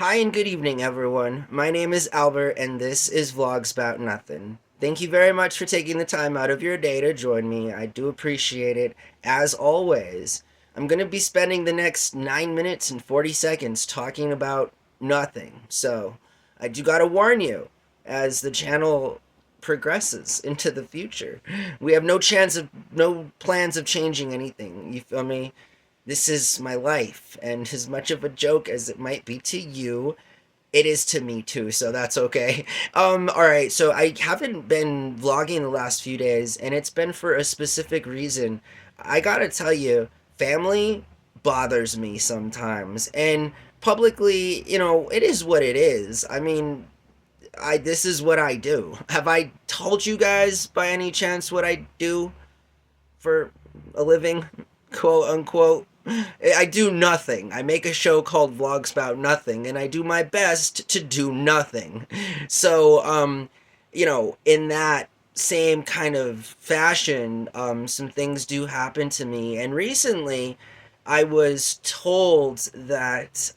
Hi and good evening, everyone. My name is Albert, and this is Vlogs About Nothing. Thank you very much for taking the time out of your day to join me. I do appreciate it, as always. I'm going to be spending the next 9 minutes and 40 seconds talking about nothing. So, I do got to warn you, as the channel progresses into the future, we have no plans of changing anything. You feel me? This is my life, and as much of a joke as it might be to you, it is to me too, so that's okay. All right, so I haven't been vlogging the last few days, and it's been for a specific reason. I gotta tell you, family bothers me sometimes, and publicly, it is what it is. I mean, I this is what I do. Have I told you guys by any chance what I do for a living, quote unquote? I do nothing. I make a show called Vlogs About Nothing, and I do my best to do nothing. So, in that same kind of fashion, some things do happen to me. And recently, I was told that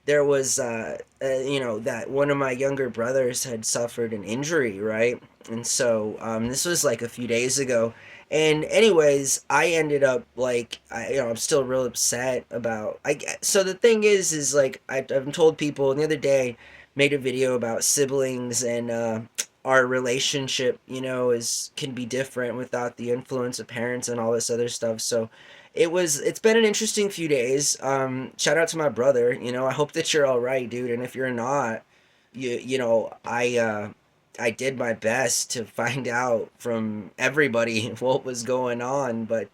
there was, that one of my younger brothers had suffered an injury, right? And so this was like a few days ago. And anyways, I ended up like I'm still real upset about. So the thing is like I've told people. And the other day, made a video about siblings and our relationship. Is can be different without the influence of parents and all this other stuff. So it's been an interesting few days. Shout out to my brother. I hope that you're all right, dude. And if you're not, I did my best to find out from everybody what was going on, but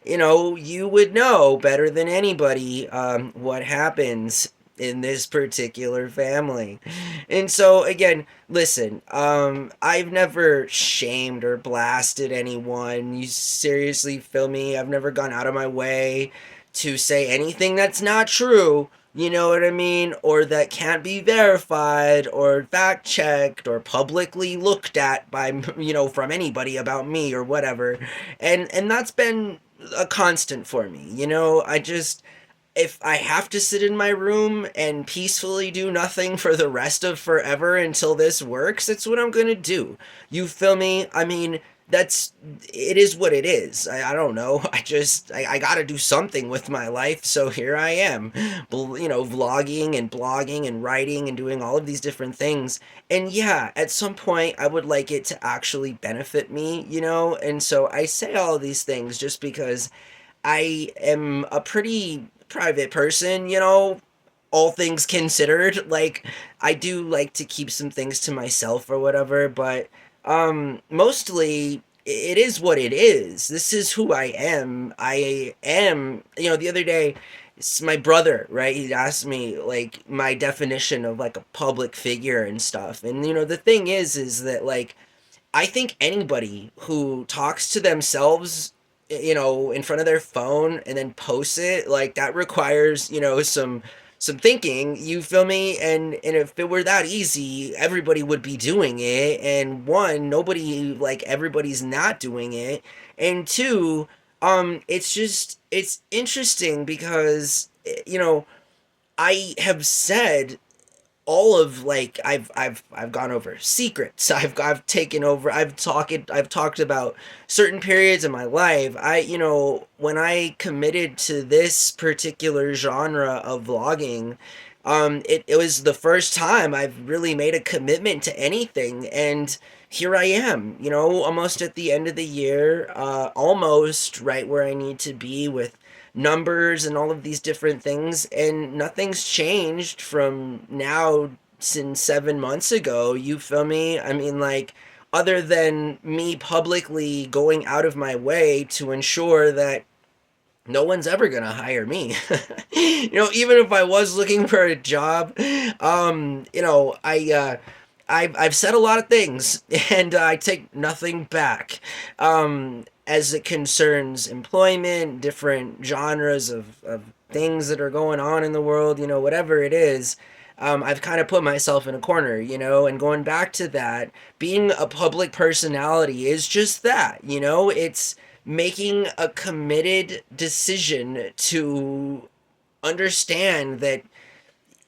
you would know better than anybody what happens in this particular family. And so again, listen, I've never shamed or blasted anyone. You seriously feel me? I've never gone out of my way to say anything that's not true. You know what I mean? Or that can't be verified or fact checked or publicly looked at by, from anybody about me or whatever. And that's been a constant for me. If I have to sit in my room and peacefully do nothing for the rest of forever until this works, that's what I'm gonna do. You feel me? I mean, it is what it is. I don't know. I gotta do something with my life, so here I am, vlogging and blogging and writing and doing all of these different things. And yeah, at some point, I would like it to actually benefit me, and so I say all of these things just because I am a pretty private person, all things considered. Like, I do like to keep some things to myself or whatever, but mostly it is what it is. This is who I am. I am, the other day, it's my brother, right? He asked me like my definition of like a public figure and stuff. And the thing is that like I think anybody who talks to themselves, in front of their phone and then posts it, like that requires, some thinking, you feel me? And if it were that easy, everybody would be doing it. And one, nobody like everybody's not doing it. And two, it's interesting because I have said all of like I've gone over secrets. I've taken over. I've talked about certain periods of my life. When I committed to this particular genre of vlogging, it was the first time I've really made a commitment to anything, and here I am, almost at the end of the year, almost right where I need to be with numbers and all of these different things, and nothing's changed from now since 7 months ago. You feel me? I mean, like, other than me publicly going out of my way to ensure that no one's ever gonna hire me. Even if I was looking for a job, I've said a lot of things, and I take nothing back. As it concerns employment, different genres of things that are going on in the world, whatever it is, I've kind of put myself in a corner, and going back to that, being a public personality is just that, it's making a committed decision to understand that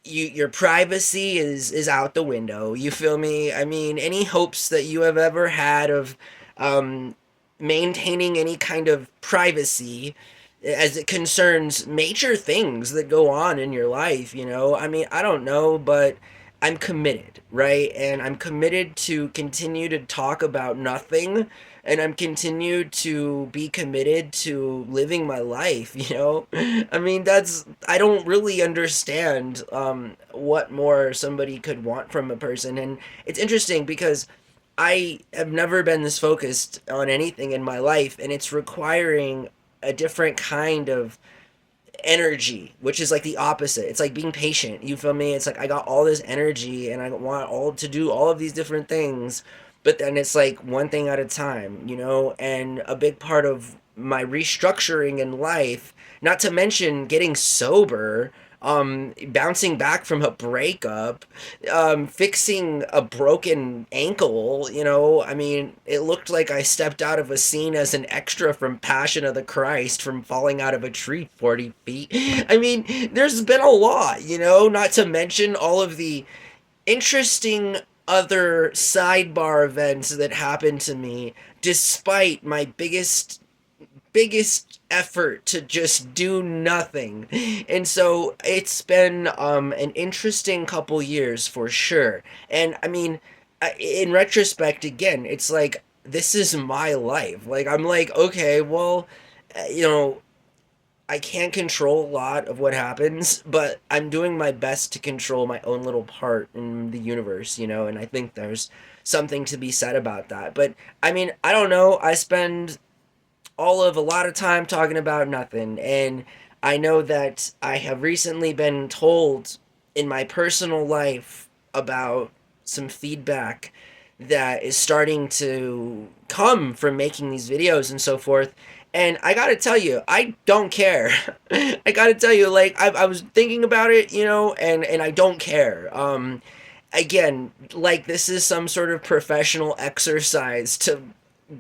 your privacy is out the window. You feel me? I mean, any hopes that you have ever had of um, maintaining any kind of privacy as it concerns major things that go on in your life, you know? I mean, I don't know, but I'm committed, right? And I'm committed to continue to talk about nothing, and I'm continued to be committed to living my life, you know? I mean, that's I don't really understand what more somebody could want from a person. And it's interesting because I have never been this focused on anything in my life, and it's requiring a different kind of energy, which is like the opposite. It's like being patient. You feel me? It's like I got all this energy and I want all to do all of these different things, but then it's like one thing at a time, you know? And a big part of my restructuring in life, not to mention getting sober, bouncing back from a breakup, fixing a broken ankle, you know, I mean, it looked like I stepped out of a scene as an extra from Passion of the Christ from falling out of a tree 40 feet. I mean, there's been a lot, you know, not to mention all of the interesting other sidebar events that happened to me despite my biggest effort to just do nothing. And so it's been an interesting couple years for sure. And I mean, in retrospect, again, it's like this is my life. Like I'm like, okay, well, you know, I can't control a lot of what happens, but I'm doing my best to control my own little part in the universe, you know, and I think there's something to be said about that. But I mean, I don't know. I spend all of a lot of time talking about nothing. And I know that I have recently been told in my personal life about some feedback that is starting to come from making these videos and so forth. And I gotta tell you, I don't care. I gotta tell you, like, I was thinking about it, you know, and I don't care. Again, like, this is some sort of professional exercise to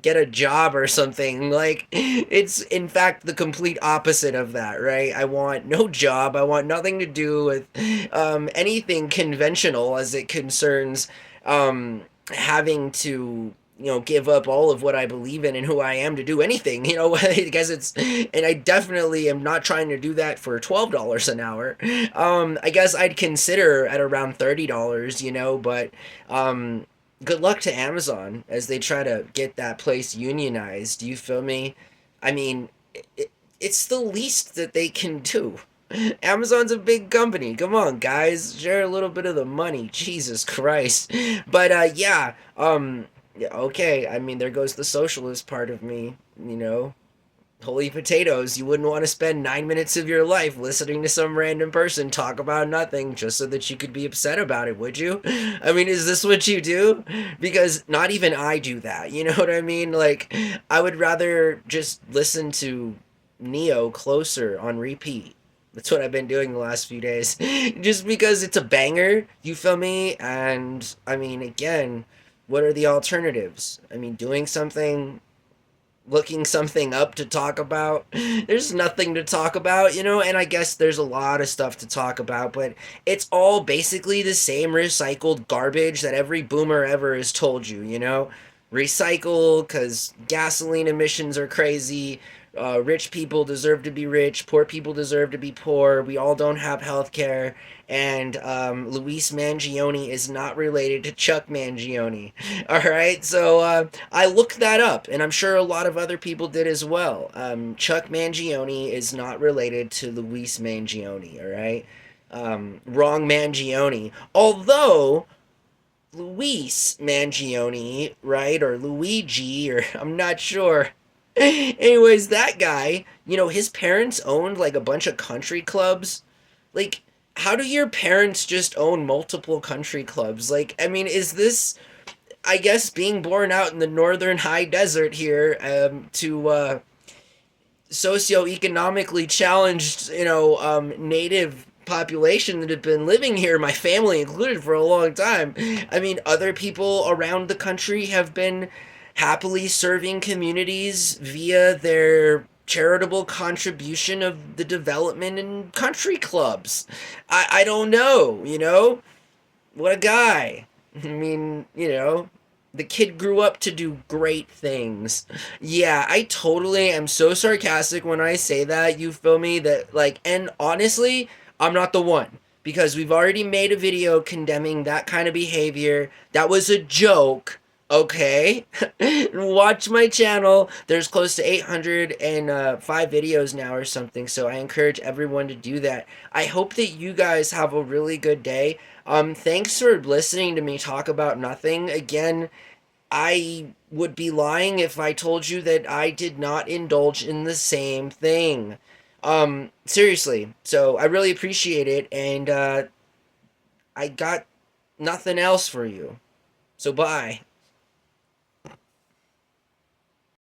get a job or something. Like, it's in fact the complete opposite of that, right? I want no job. I want nothing to do with anything conventional as it concerns having to, you know, give up all of what I believe in and who I am to do anything, you know. I guess it's, and I definitely am not trying to do that for $12 an hour. I guess I'd consider at around $30, you know, but good luck to Amazon as they try to get that place unionized. You feel me? I mean, it's the least that they can do. Amazon's a big company. Come on, guys, share a little bit of the money. Jesus Christ. But yeah, yeah, okay. I mean, there goes the socialist part of me. You know, holy potatoes, you wouldn't want to spend 9 minutes of your life listening to some random person talk about nothing just so that you could be upset about it, would you? I mean, is this what you do? Because not even I do that, you know what I mean? Like, I would rather just listen to Neo Closer on repeat. That's what I've been doing the last few days. Just because it's a banger, you feel me? And, I mean, again, what are the alternatives? I mean, doing something, looking something up to talk about. There's nothing to talk about, you know, and I guess there's a lot of stuff to talk about, but it's all basically the same recycled garbage that every boomer ever has told you, you know? Recycle because gasoline emissions are crazy. Rich people deserve to be rich. Poor people deserve to be poor. We all don't have health care. And Luis Mangione is not related to Chuck Mangione. All right, so I looked that up, and I'm sure a lot of other people did as well. Chuck Mangione is not related to Luis Mangione. All right, wrong Mangione. Although Luis Mangione, right, or Luigi, or I'm not sure. Anyways, that guy, you know, his parents owned like a bunch of country clubs. Like, how do your parents just own multiple country clubs? Like, I mean, is this, I guess, being born out in the northern high desert here to socioeconomically challenged, you know, native population that have been living here, my family included, for a long time. I mean, other people around the country have been happily serving communities via their charitable contribution of the development in country clubs. I don't know, you know? What a guy. I mean, you know, the kid grew up to do great things. Yeah, I totally am so sarcastic when I say that. You feel me? That, like, and honestly, I'm not the one. Because we've already made a video condemning that kind of behavior. That was a joke. Okay? Watch my channel. There's close to 805 videos now or something. So I encourage everyone to do that. I hope that you guys have a really good day. Thanks for listening to me talk about nothing. Again, I would be lying if I told you that I did not indulge in the same thing. Seriously. So I really appreciate it, and I got nothing else for you. So bye.